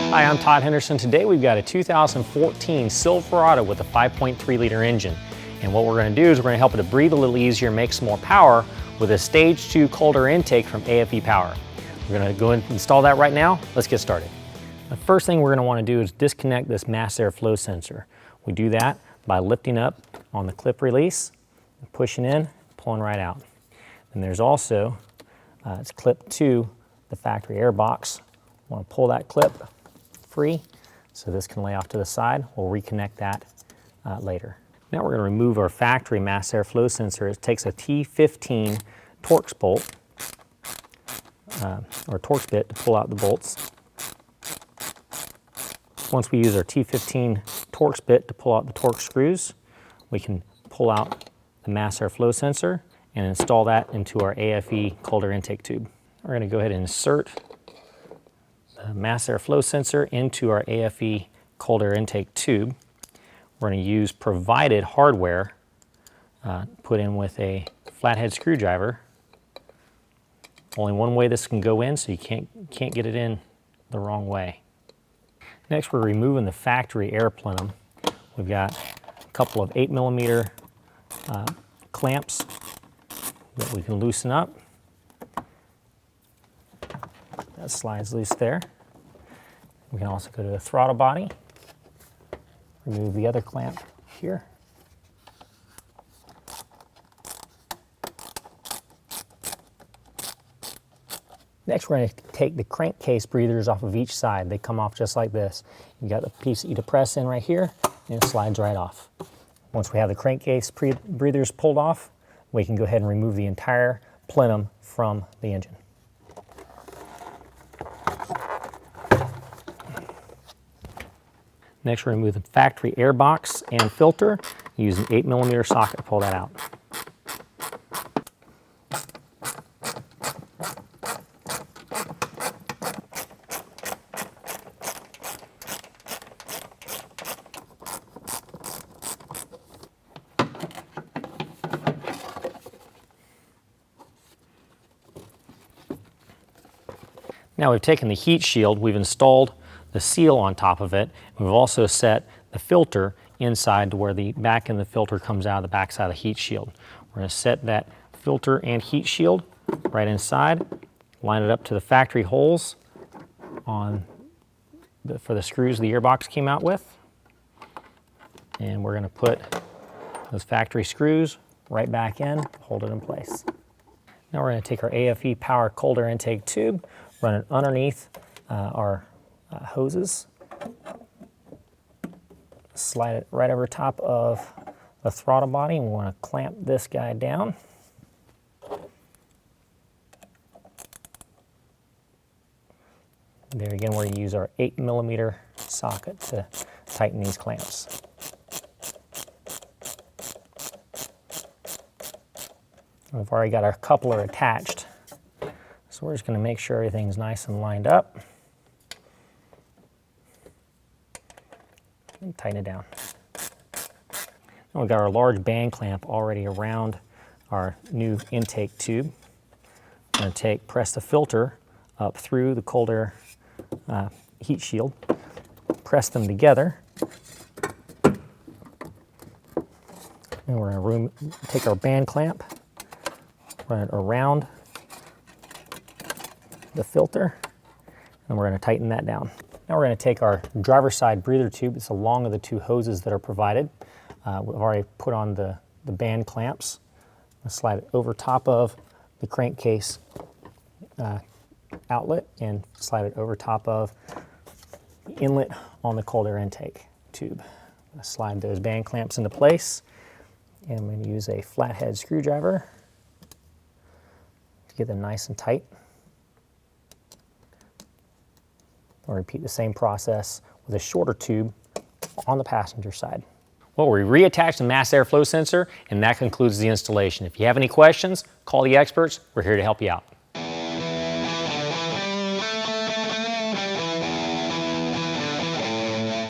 Hi, I'm Todd Henderson. Today we've got a 2014 Silverado with a 5.3 liter engine. And what we're going to do is we're going to help it to breathe a little easier, make some more power with a stage 2 cold air intake from AFE Power. We're going to go and install that right now. Let's get started. The first thing we're going to want to do is disconnect this mass airflow sensor. We do that by lifting up on the clip release, pushing in, pulling right out. And there's also, it's clipped to the factory air box. Want to pull that clip free so this can lay off to the side. We'll reconnect that later. Now we're going to remove our factory mass airflow sensor. It takes a T15 Torx bolt or Torx bit to pull out the bolts. Once we use our T15 Torx bit to pull out the Torx screws, we can pull out the mass airflow sensor and install that into our AFE cold air intake tube. We're going to go ahead and insert the mass airflow sensor into our AFE cold air intake tube. We're going to use provided hardware put in with a flathead screwdriver. Only one way this can go in, so you can't get it in the wrong way. Next, we're removing the factory air plenum. We've got a couple of 8mm clamps that we can loosen up. That slides loose there. We can also go to the throttle body, remove the other clamp here. Next, we're going to take the crankcase breathers off of each side. They come off just like this. You got the piece that you depress in right here, and it slides right off. Once we have the crankcase breathers pulled off, we can go ahead and remove the entire plenum from the engine. Next, we're going to remove the factory air box and filter. Use an 8mm socket to pull that out. Now we've taken the heat shield, we've installed the seal on top of it. We've also set the filter inside to where the back end of the filter comes out of the back side of the heat shield. We're going to set that filter and heat shield right inside, line it up to the factory holes for the screws the gearbox came out with. And we're going to put those factory screws right back in, hold it in place. Now we're going to take our AFE Power cold air intake tube, run it underneath our hoses, slide it right over top of the throttle body, and we want to clamp this guy down. There again, we're going to use our 8mm socket to tighten these clamps. We've already got our coupler attached, so we're just going to make sure everything's nice and lined up. And tighten it down. And we've got our large band clamp already around our new intake tube. I'm going to press the filter up through the cold air heat shield, press them together, and we're going to take our band clamp, run it around the filter, and we're going to tighten that down. Now we're going to take our driver's side breather tube. It's along of the two hoses that are provided. We've already put on the band clamps. I'll slide it over top of the crankcase outlet and slide it over top of the inlet on the cold air intake tube. I'm going to slide those band clamps into place, and I'm going to use a flathead screwdriver to get them nice and tight. We'll repeat the same process with a shorter tube on the passenger side. Well, we reattached the mass airflow sensor, and that concludes the installation. If you have any questions, call the experts. We're here to help you out.